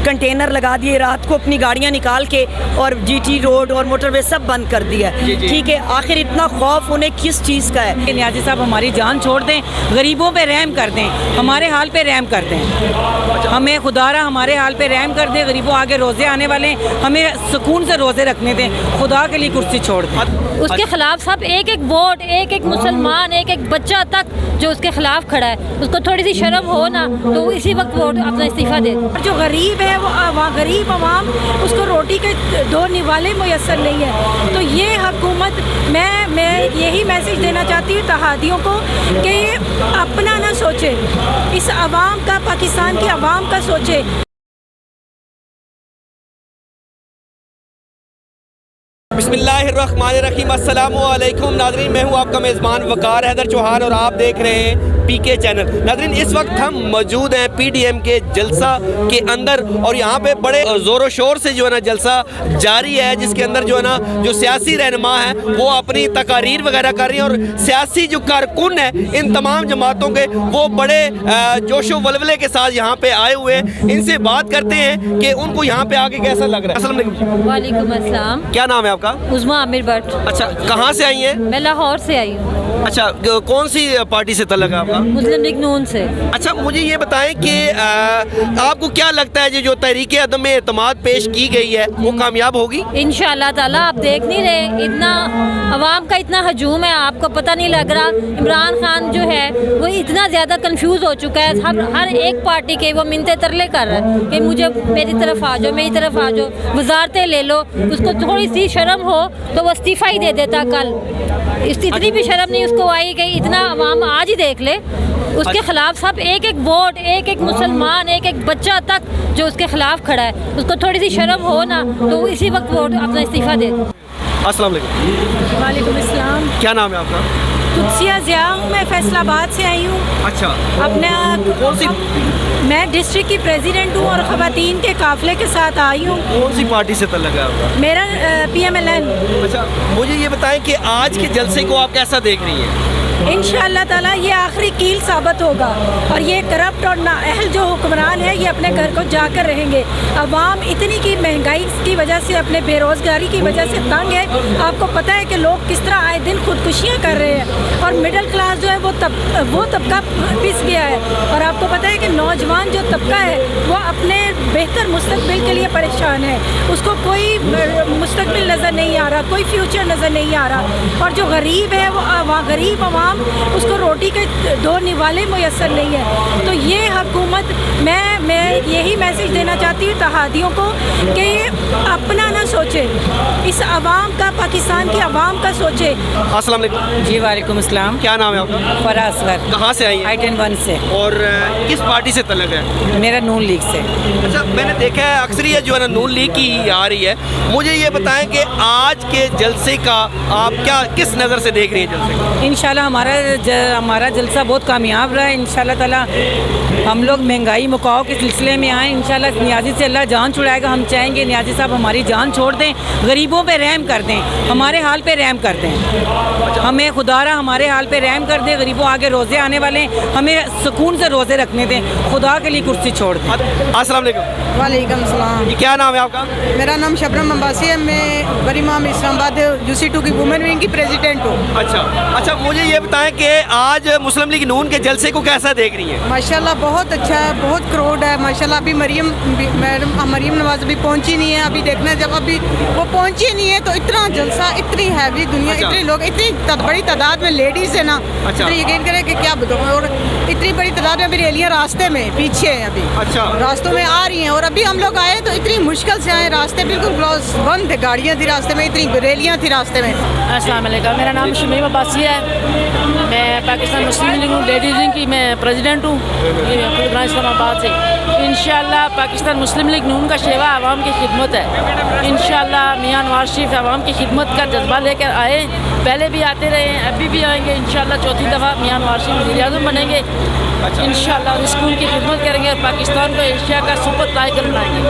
Container لگا دیے, رات کو اپنی گاڑیاں نکال کے اور جی ٹی روڈ اور موٹر وے سب بند کر دیا ہے. ٹھیک ہے, آخر اتنا خوف انہیں کس چیز کا ہے؟ نیازی صاحب ہماری جان چھوڑ دیں, غریبوں پہ رحم کر دیں, ہمارے حال پہ رحم کر دیں, ہمیں خدا را ہمارے حال پہ رحم کر دیں. غریبوں آگے روزے آنے والے ہیں, ہمیں سکون سے روزے رکھنے دیں, خدا کے لیے کرسی چھوڑ دیں. اس کے خلاف سب ایک ایک ووٹ, ایک ایک مسلمان, ایک ایک بچہ تک جو اس کے خلاف کھڑا ہے, اس کو تھوڑی سی شرم ہو نا تو وہ اسی وقت ووٹ اپنا استعفیٰ دے. جو غریب ہے وہ غریب عوام, اس کو روٹی کے دو نوالے میسر نہیں ہے. تو یہ حکومت, میں یہی میسج دینا چاہتی ہوں اتحادیوں کو کہ یہ اپنا نہ سوچے, اس عوام کا, پاکستان کی عوام کا سوچے. بسم اللہ الرحمن الرحیم. السلام علیکم ناظرین, میں ہوں آپ کا میزبان وقار حیدر چوہان اور آپ دیکھ رہے ہیں پی کے چینل. ناظرین, اس وقت ہم موجود ہیں پی ڈی ایم کے جلسہ کے اندر اور یہاں پہ بڑے زور و شور سے جو ہے نا جلسہ جاری ہے, جس کے اندر جو ہے نا جو سیاسی رہنما ہیں وہ اپنی تقاریر وغیرہ کر رہی ہیں اور سیاسی جو کارکن ہیں ان تمام جماعتوں کے وہ بڑے جوش و ولولے کے ساتھ یہاں پہ آئے ہوئے ہیں. ان سے بات کرتے ہیں کہ ان کو یہاں پہ آ کے کیسا لگ رہا ہے. السلام علیکم. وعلیکم السلام. کیا نام ہے آپ کا؟ عظمیٰ عامر بٹ. اچھا, کہاں سے آئی ہیں؟ میں لاہور سے آئی ہوں. اچھا, کون سی پارٹی سے تعلق ہے آپ کا؟ مسلم لیگ نون سے. اچھا, مجھے یہ بتائیں کہ آپ کو کیا لگتا ہے جو تحریک عدم اعتماد پیش کی گئی ہے وہ کامیاب ہوگی؟ انشاءاللہ تعالیٰ. آپ دیکھ نہیں رہے اتنا عوام کا اتنا ہجوم ہے, آپ کو پتہ نہیں لگ رہا. عمران خان جو ہے وہ اتنا زیادہ کنفیوز ہو چکا ہے, ہر ایک پارٹی کے وہ منتے ترلے کر رہا ہے کہ مجھے میری طرف آ جاؤ, میری طرف آ جاؤ, وزارتیں لے لو. اس کو تھوڑی سی شرم ہو تو وہ استعفیٰ ہی دے دیتا کل. اتنی بھی شرم نہیں اس کو آئی کہ اتنا عوام آج ہی دیکھ لے. اس کے خلاف سب ایک ایک ووٹ, ایک ایک مسلمان, ایک ایک بچہ تک جو اس کے خلاف کھڑا ہے, اس کو تھوڑی سی شرم ہو نا تو وہ اسی وقت ووٹ اپنا استعفیٰ دے. السلام علیکم. وعلیکم السلام. کیا نام ہے آپ کا؟ قدسیہ ضیاء ہوں, میں فیصل آباد سے آئی ہوں. اچھا, اپنا کون سی میں ڈسٹرکٹ کی پریزیڈنٹ ہوں اور خواتین کے قافلے کے ساتھ آئی ہوں. کون سی پارٹی سے تعلق ہے آپ کا؟ میرا پی ایم ایل این. اچھا, مجھے یہ بتائیں کہ آج کے جلسے کو آپ کیسا دیکھ رہی ہیں؟ انشاءاللہ تعالیٰ یہ آخری کیل ثابت ہوگا اور یہ کرپٹ اور نااہل جو حکمران ہے یہ اپنے گھر کو جا کر رہیں گے. عوام اتنی کی مہنگائی کی وجہ سے, اپنے بے روزگاری کی وجہ سے تنگ ہے. آپ کو پتہ ہے کہ لوگ کس طرح آئے دن خودکشیاں کر رہے ہیں اور مڈل کلاس جو ہے وہ طبقہ پس گیا ہے. اور آپ کو پتہ ہے کہ نوجوان جو طبقہ ہے وہ اپنے بہتر مستقبل کے لیے پریشان ہے. اس کو کوئی مستقبل نظر نہیں آ رہا, کوئی فیوچر نظر نہیں آ رہا. اور جو غریب ہے وہ غریب عوام, اس کو روٹی کے دو نوالے میسر نہیں ہے. تو یہ حکومت, میں یہی میسج دینا چاہتی ہوں اتحادیوں کو کہ یہ اپنا نہ سوچے, اس عوام کا, پاکستان کی عوام کا سوچے. السلام علیکم. جی وعلیکم السلام. کیا نام ہے آپ کا؟ فرا اصغر. کہاں سے آئی ہیں؟ I-10 سے. اور کس پارٹی سے تعلق ہے؟ میرا نون لیگ سے. اچھا, میں نے دیکھا ہے اکثریت جو ہے نا نون لیگ کی ہی آ رہی ہے. مجھے یہ بتائیں کہ آج کے جلسے کا آپ کیا کس نظر سے دیکھ رہی ہیں جلسے کو؟ انشاءاللہ ہمارا جلسہ بہت کامیاب رہا ہے. انشاءاللہ تعالیٰ ہم لوگ مہنگائی مکاؤ کے سلسلے میں آئیں. انشاءاللہ نیازی سے اللہ جان چھڑائے گا. ہم چاہیں گے نیازی صاحب ہماری جان چھوڑ دیں, غریبوں پہ رحم کر دیں, ہمارے حال پہ رحم کر دیں, ہمیں خدا را ہمارے حال پہ رحم کر دیں. غریبوں آگے روزے آنے والے ہیں, ہمیں سکون سے روزے رکھنے دیں, خدا کے لیے کرسی چھوڑ دیں. السلام علیکم. وعلیکم السلام. کیا نام ہے آپ کا؟ میرا نام شبنم عباسی ہے. میں بری امام اسلام آباد UC2 کی وومن ونگ کی پریزیڈنٹ ہوں. اچھا, مجھے یہ بتائیں کہ آج مسلم لیگ نون کے جلسے کو کیسا دیکھ رہی ہیں؟ ماشاءاللہ بہت اچھا ہے, بہت کراؤڈ ہے ماشاءاللہ. ابھی مریم نواز ابھی پہنچی نہیں ہے. ابھی دیکھنا جب ابھی وہ پہنچی نہیں ہے تو اتنا جلسہ, اتنی ہیوی دنیا, اتنے لوگ, اتنی بڑی تعداد میں لیڈیز ہے نا, تو یقین کریں کہ کیا بتاؤں. اور اتنی بڑی تعداد میں ابھی ریلیاں راستے میں پیچھے ہیں, ابھی راستوں میں آ رہی ہیں. اور ابھی ہم لوگ آئے تو اتنی مشکل سے آئے, راستے بالکل کلوز بند تھے, گاڑیاں تھی راستے میں, اتنی ریلیاں تھی راستے میں. السلام علیکم. میرا نام شمیم عباسی ہے. میں پاکستان مسلم لیگ لیڈیز ونگ کی میں پریزیڈنٹ ہوں اسلام آباد سے. انشاءاللہ پاکستان مسلم لیگ نون کا شیوا عوام کی خدمت ہے. انشاءاللہ میاں نواز شریف عوام کی خدمت کا جذبہ لے کر آئے, پہلے بھی آتے رہے ہیں, ابھی بھی آئیں گے. انشاءاللہ چوتھی دفعہ میاں نواز شریف وزیر اعظم بنیں گے. انشاءاللہ اسکول کی خدمت کریں گے اور پاکستان کو ایشیا کا سپر ٹائگر بنائیں گے.